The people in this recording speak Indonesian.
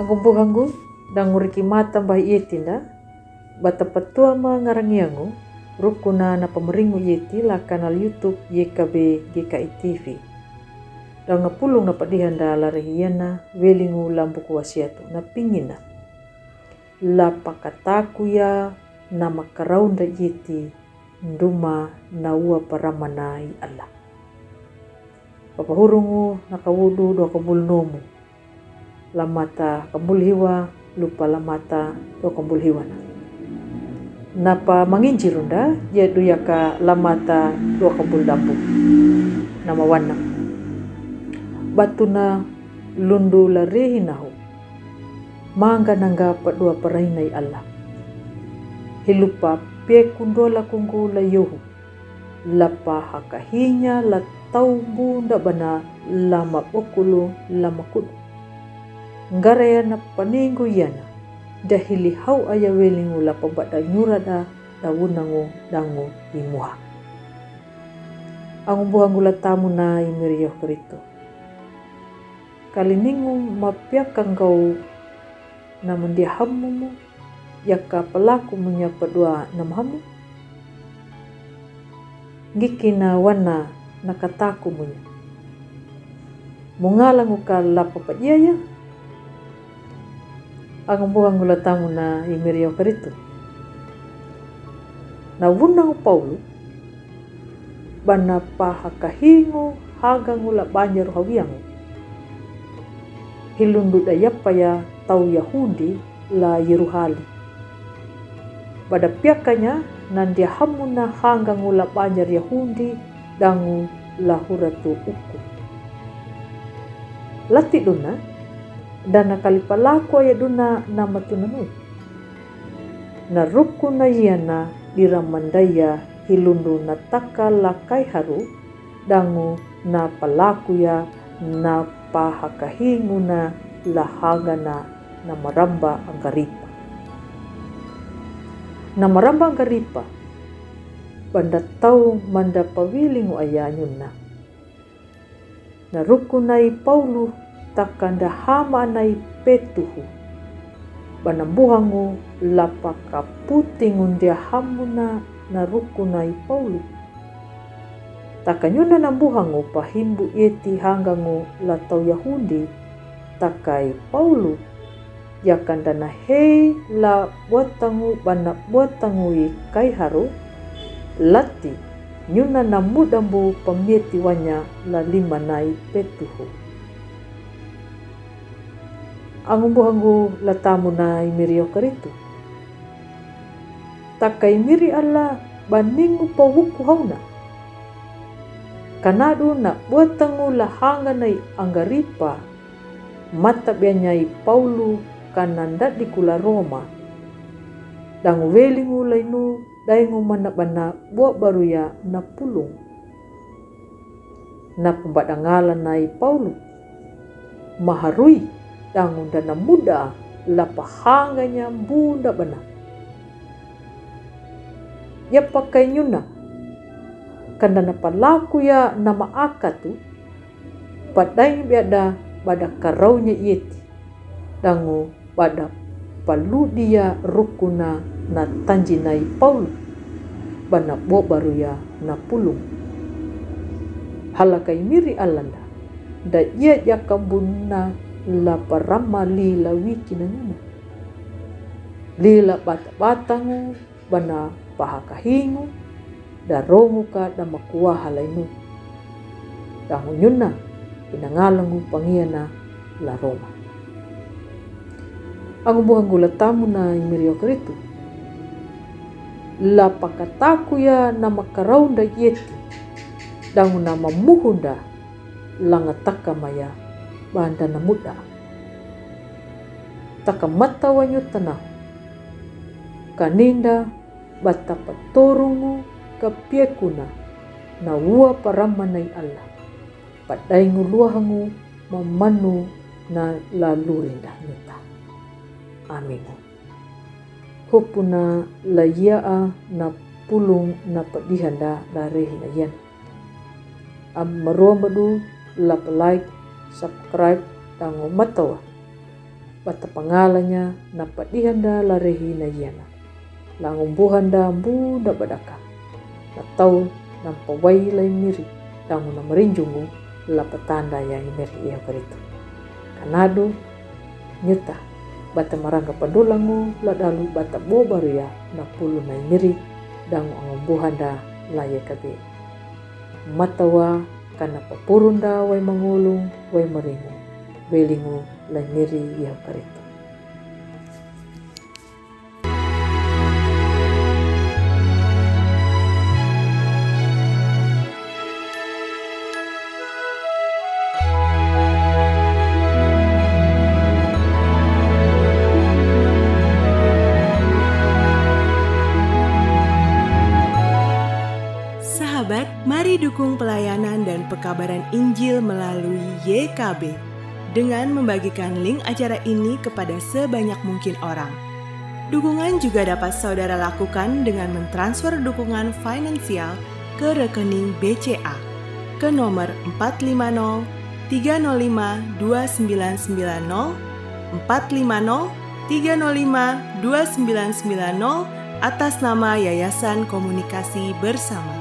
Ang buhangu dan nguriki mata bahi yetinda bata patua ma ngarangiangu rukuna na pameringu yeti la kanal YouTube YKB GKI TV. Dan ngapulung na padihanda la rehiyana welingu lambuku wasiatu na pingina la pakataku ya na makaraunda yeti nduma na ua paramanai Allah. Papahurungu nakawudu dua kabulnomu lamata kabulhiwa lupa lamata dua kabulhiwa napa manginjirunda yaitu yaka lamata dua kabul dambu nama wana batuna lundu larehinahu mangga nangga padua parainai Allah hilupa pekundola kunggu la yohu lapa hakahinya la taubu ndabana lama okulu lama kudu ngaraya na paninggu yana dahili hau aya welingu la pabada nyurada dawunangu dangu imuha ang buhangu la tamu na imiriyo kerito kaliningu mapiakang kau namun dia hamumu yaka pelaku menyapa dua namahamu ngikina wana nakataku munya mungalangu ka lapa pajaya ang buhangu la tamu na imiriyo kerito na wunang Paulo bana pahakahingu hagangu la banjar hawiangu hilundu dayapaya tau Yahudi la Yeruhali pada piakanya nandia hamuna hanggangu la banjar Yahudi dangu lahuratu uku lati duna dan nakalipalaku aya duna nama tunanu na rukuna yana diramandaya hilundu nataka lakai haru dangu na palaku ya na pahakahinguna lahagana na maramba anggaripa na maramba anggaripa banda tau manda pawilingu ayanyun na rukunai Paulu takanda hama nai petuhu banambuhangu lapaka putingun dia hamuna na rukunai Paulu takanyuna nambuhangu pahimbu yeti hanggangu latau Yahudi takai Paulu yakanda na hei la buatangu bana buatangu kai haru lati nyuna na mudambu pamieti wanya la lima nai petuhu ang buhangu latamu na imiriyo karitu takai miri Allah baningu pawuku hauna kanadu na buatangu lahanga nai anggaripa mata bianyai Paulu kananda di kula Roma dan welingu lainu daingu mana bana buat baru ya na pulung na pembadangalan nai Paulu maharui dangun dana muda lapahanganya bunda bana ya pakai nyuna kandana palaku ya nama akatu padai biada pada karaunya yeti dangu pada palu dia rukuna na tanjinai Paul bana bo baru ya na pulung halakai miri alanda da ia jakambunna la parama lila wiki nanyuna lila bata-batangu bana pahakahingu darongu ka da makuaha lainu dahunyuna inangalangu pangiana la Roma ang buhangu la tamu na imiriyo keritu la pakataku ya na makaraunda yeti dangu na mamuhunda langataka maya banda na muda takamata wanyo tanah kaninda bata patorungu kapiekuna na ua paramanai Allah padai nguluahangu mamanu na lalurinda nyuta amin hopuna layaa na pulung na padihanda darehi na yan maruambadu like subscribe tango matawa bata pangalanya na padihanda larehi na yana. Langumbuhanda buda badaka. Na tau nampawai lai miri damu na merinjungu la patanda yang miri iya karito. Kanado nyuta bata marangga padulangu la dalu bata bobaru ya na pulu na miri damu angumbuhanda la yekabe. Matawa kana papurunda wai mangulung wai maringu belingu la miri iya karito. Sahabat, mari dukung pelayanan dan pekabaran Injil melalui YKB dengan membagikan link acara ini kepada sebanyak mungkin orang. Dukungan juga dapat saudara lakukan dengan mentransfer dukungan finansial ke rekening BCA ke nomor 450 305 2990 450 305 2990 atas nama Yayasan Komunikasi Bersama.